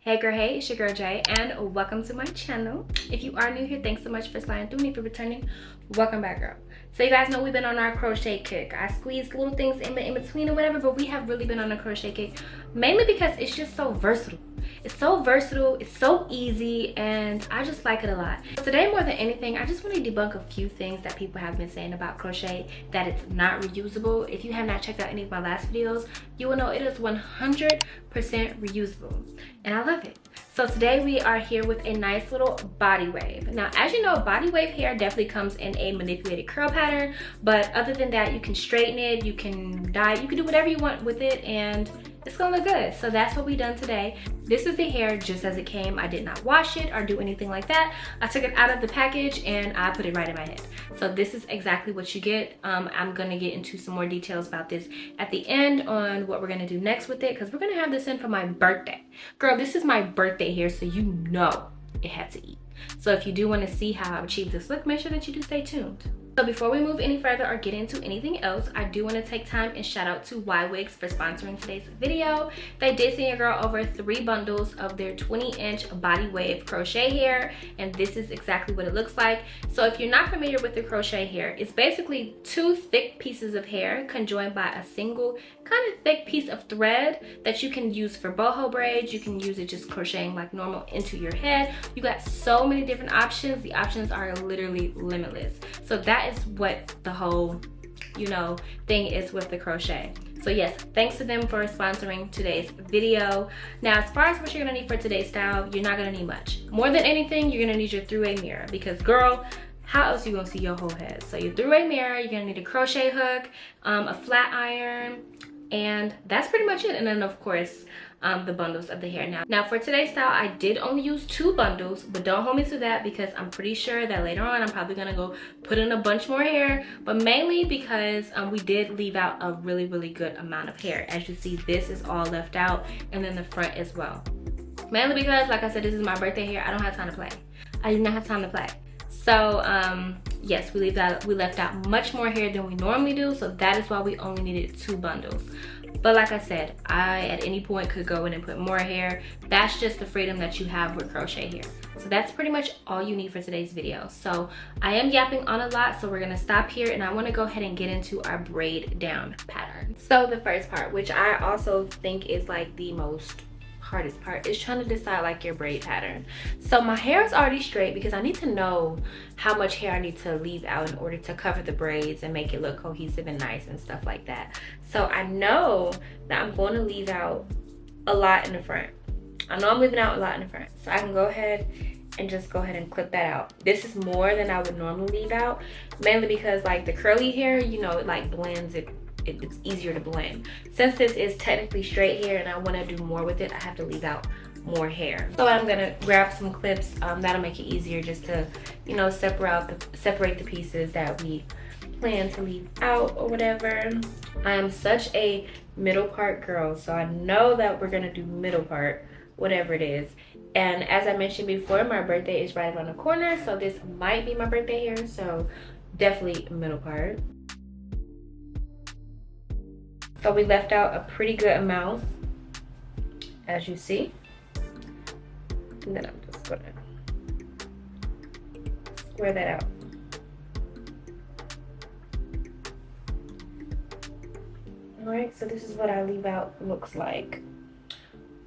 Hey girl, hey, it's your girl Jay, and welcome to my channel. If you are new here, thanks so much for sliding through. And if you're returning, welcome back, girl. So you guys know we've been on our crochet kick. I squeezed little things in between or whatever, but we have really been on a crochet kick, mainly because it's just so versatile. It's so versatile, it's so easy, and I just like it a lot. Today, more than anything, I just want to debunk a few things that people have been saying about crochet, that it's not reusable. If you have not checked out any of my last videos, you will know it is 100% reusable, and I love it. So today we are here with a nice little body wave. Now, as you know, body wave hair definitely comes in a manipulated curl pattern, but other than that, you can straighten it, you can dye it, you can do whatever you want with it, and it's gonna look good. So that's what we done today. This is the hair just as it came. I did not wash it or do anything like that. I took it out of the package and I put it right in my head. So this is exactly what you get. I'm gonna get into some more details about this at the end on what we're gonna do next with it, because we're gonna have this in for my birthday. Girl, this is my birthday hair, so you know it had to eat. So if you do want to see how I achieve this look, make sure that you do stay tuned. So before we move any further or get into anything else, I do want to take time and shout out to Ywigs for sponsoring today's video. They did send your girl over 3 bundles of their 20-inch body wave crochet hair, and this is exactly what it looks like. So if you're not familiar with the crochet hair, it's basically 2 thick pieces of hair conjoined by a single kind of thick piece of thread that you can use for boho braids. You can use it just crocheting like normal into your head. You got so many different options. The options are literally limitless. So that is what the whole, you know, thing is with the crochet. So yes, thanks to them for sponsoring today's video. Now, as far as what you're gonna need for today's style, you're not gonna need much. More than anything, you're gonna need your three-way mirror, because girl, how else are you gonna see your whole head? So your three-way mirror, you're gonna need a crochet hook, a flat iron, and that's pretty much it. And then of course, the bundles of the hair. Now for today's style, I did only use 2 bundles, but don't hold me to that, because I'm pretty sure that later on I'm probably gonna go put in a bunch more hair, but mainly because we did leave out a really good amount of hair. As you see, this is all left out, and then the front as well. Mainly because, like I said, this is my birthday hair. I don't have time to play. I do not have time to play. So yes, we left out much more hair than we normally do, so that is why we only needed 2 bundles. But like I said, I at any point could go in and put more hair. That's just the freedom that you have with crochet hair. So that's pretty much all you need for today's video. So I am yapping on a lot, so we're gonna stop here, and I wanna go ahead and get into our braid down pattern. So the first part, which I also think is like the most hardest part, is trying to decide like your braid pattern. So my hair is already straight because I need to know how much hair I need to leave out in order to cover the braids and make it look cohesive and nice and stuff like that. So I know that I'm going to leave out a lot in the front. I know I'm leaving out a lot in the front, so I can go ahead and just go ahead and clip that out. This is more than I would normally leave out, mainly because like the curly hair, you know, it like blends, it's easier to blend. Since this is technically straight hair and I want to do more with it, I have to leave out more hair. So I'm gonna grab some clips, that'll make it easier just to, you know, separate the pieces that we plan to leave out or whatever. I am such a middle part girl, so I know that we're gonna do middle part, whatever it is. And as I mentioned before, my birthday is right around the corner, so this might be my birthday hair, so definitely middle part. So we left out a pretty good amount, as you see. And then I'm just gonna square that out. All right, so this is what I leave out looks like.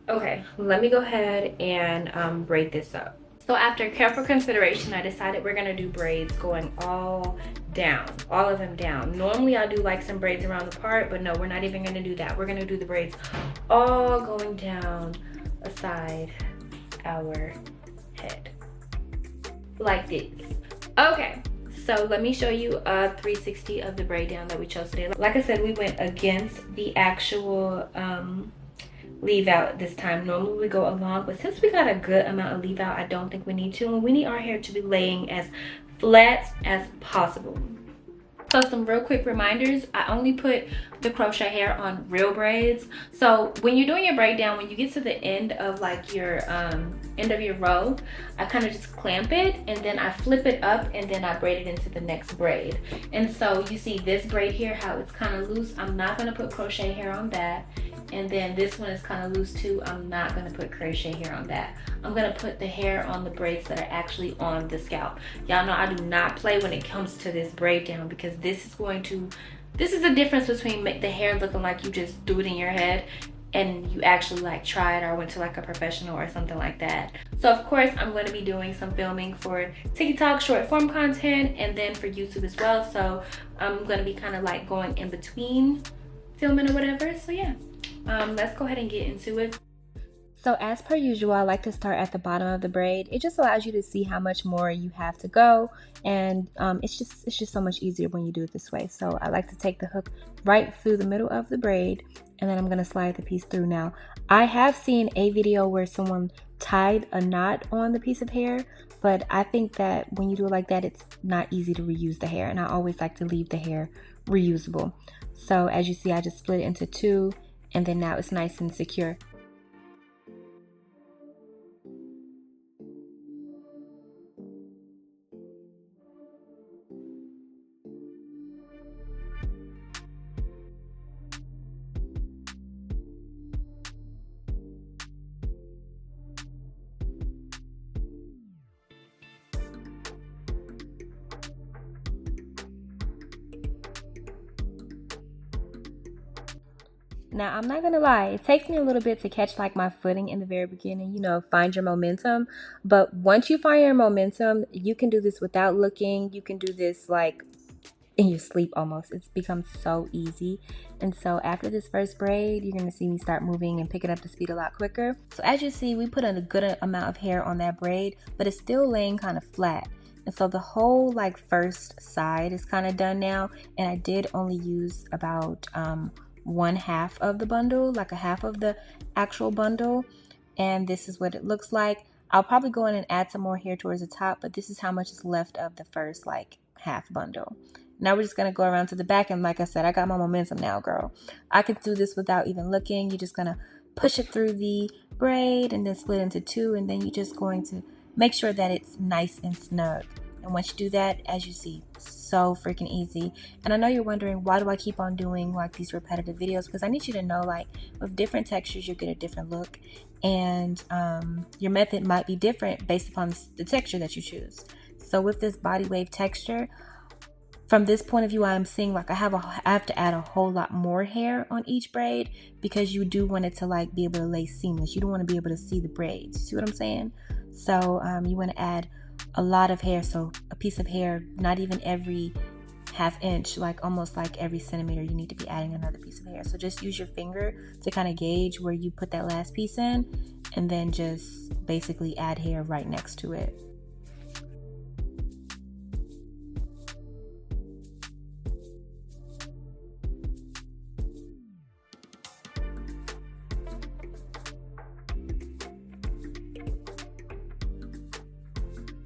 Okay, let me go ahead and braid this up. So after careful consideration, I decided we're gonna do braids going all down, all of them down. Normally I do like some braids around the part, but no, we're not even gonna do that. We're gonna do the braids all going down aside our head, like this. Okay, so let me show you a 360 of the braid down that we chose today. Like I said, we went against the actual leave out this time. Normally we go along, but since we got a good amount of leave out, I don't think we need to, and we need our hair to be laying as flat as possible. So some real quick reminders, I only put the crochet hair on real braids. So when you're doing your braid down, when you get to the end of like your end of your row, I kind of just clamp it and then I flip it up and then I braid it into the next braid. And so you see this braid here, how it's kind of loose. I'm not going to put crochet hair on that. And then this one is kind of loose too. I'm not going to put crochet hair on that. I'm going to put the hair on the braids that are actually on the scalp. Y'all know I do not play when it comes to this braid down, because this is the difference between the hair looking like you just threw it in your head and you actually like tried or went to like a professional or something like that. So of course I'm going to be doing some filming for TikTok short form content and then for YouTube as well. So I'm going to be kind of like going in between filming or whatever. So yeah, let's go ahead and get into it. So as per usual, I like to start at the bottom of the braid. It just allows you to see how much more you have to go, and it's just so much easier when you do it this way. So I like to take the hook right through the middle of the braid, and then I'm going to slide the piece through. Now I have seen a video where someone tied a knot on the piece of hair, but I think that when you do it like that, it's not easy to reuse the hair, and I always like to leave the hair reusable. So as you see, I just split it into two, and then now it's nice and secure. Now, I'm not gonna lie, it takes me a little bit to catch like my footing in the very beginning, you know, find your momentum. But once you find your momentum, you can do this without looking. You can do this like in your sleep almost. It's become so easy. And so after this first braid, you're gonna see me start moving and picking up the speed a lot quicker. So as you see, we put in a good amount of hair on that braid, but it's still laying kind of flat. And so the whole like first side is kind of done now. And I did only use about 1/2 of the bundle, like a half of the actual bundle, and this is what it looks like. I'll probably go in and add some more hair towards the top, but this is how much is left of the first like half bundle. Now we're just gonna go around to the back, and like I said, I got my momentum now, girl. I can do this without even looking. You're just gonna push it through the braid and then split into two, and then you're just going to make sure that it's nice and snug. And once you do that, as you see, so freaking easy. And I know you're wondering, why do I keep on doing like these repetitive videos? Because I need you to know, like, with different textures, you get a different look. And your method might be different based upon the texture that you choose. So with this Bodywave texture, from this point of view, I'm seeing like I have to add a whole lot more hair on each braid, because you do want it to like be able to lay seamless. You don't want to be able to see the braids. You see what I'm saying? So you want to add a lot of hair. So a piece of hair, not even every ½ inch, like almost like every centimeter, you need to be adding another piece of hair. So just use your finger to kind of gauge where you put that last piece in, and then just basically add hair right next to it.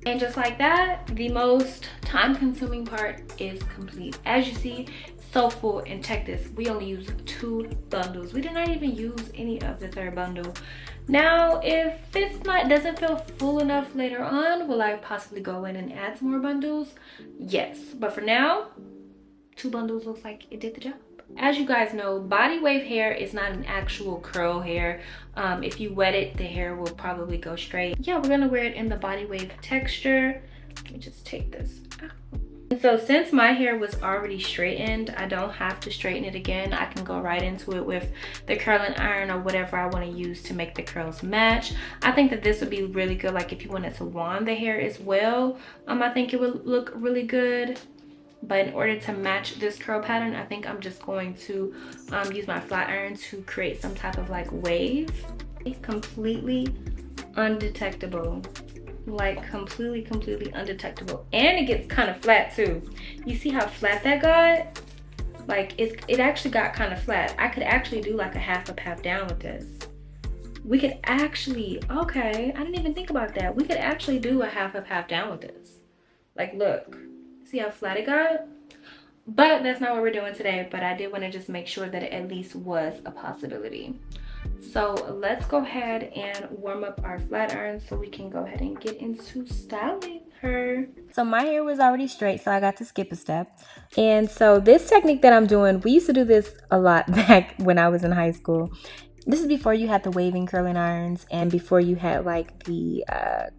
And just like that, the most time-consuming part is complete. As you see, so full. And check this, we only use 2 bundles. We did not even use any of the 3rd bundle. Now, if this doesn't feel full enough later on, will I possibly go in and add some more bundles? Yes, but for now, 2 bundles looks like it did the job. As you guys know, Bodywave hair is not an actual curl hair. If you wet it, the hair will probably go straight. Yeah, we're gonna wear it in the Bodywave texture. Let me just take this out. And so since my hair was already straightened, I don't have to straighten it again. I can go right into it with the curling iron or whatever I want to use to make the curls match. I think that this would be really good, like if you wanted to wand the hair as well. I think it would look really good. But in order to match this curl pattern, I think I'm just going to use my flat iron to create some type of like wave. Completely undetectable. Like completely undetectable. And it gets kind of flat too. You see how flat that got? Like it actually got kind of flat. I could actually do like a half up, half down with this. We could actually, okay, I didn't even think about that. We could actually do a half up, half down with this. Like look. See how flat it got? But that's not what we're doing today, but I did want to just make sure that it at least was a possibility. So let's go ahead and warm up our flat iron so we can go ahead and get into styling. her. So my hair was already straight, so I got to skip a step. And so this technique that I'm doing, we used to do this a lot back when I was in high school. This is before you had the waving curling irons and before you had like the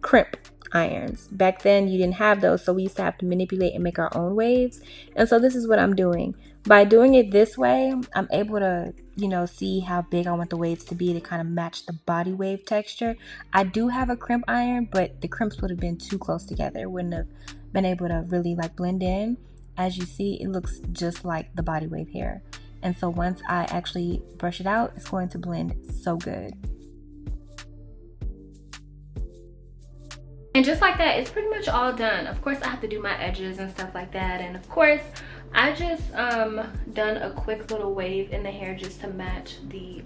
crimp irons. Back then you didn't have those, so we used to have to manipulate and make our own waves. And so this is what I'm doing. By doing it this way, I'm able to, you know, see how big I want the waves to be to kind of match the body wave texture. I do have a crimp iron, but the crimps would have been too close together. It wouldn't have been able to really like blend in. As you see, it looks just like the body wave hair. And so once I actually brush it out, it's going to blend so good. And just like that, it's pretty much all done. Of course, I have to do my edges and stuff like that. And of course, I just done a quick little wave in the hair just to match the,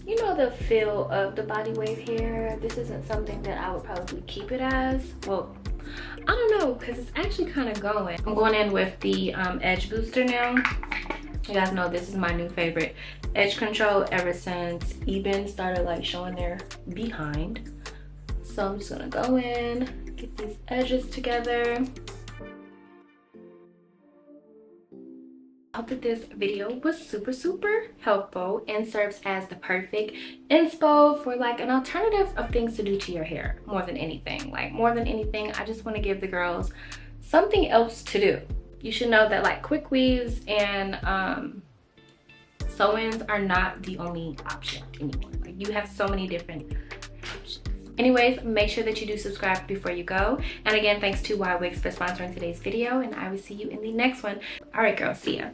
you know, the feel of the body wave hair. This isn't something that I would probably keep it as. Well, I don't know, because it's actually kind of going. I'm going in with the edge booster now. You guys know this is my new favorite edge control ever since Eben started like showing their behind. So I'm just gonna go in, get these edges together. I hope that this video was super helpful and serves as the perfect inspo for like an alternative of things to do to your hair. More than anything, I just want to give the girls something else to do. You should know that like quick weaves and sew-ins are not the only option anymore. Like you have so many different options. Anyways, make sure that you do subscribe before you go. And again, thanks to Ywigs for sponsoring today's video, and I will see you in the next one. All right, girls, see ya.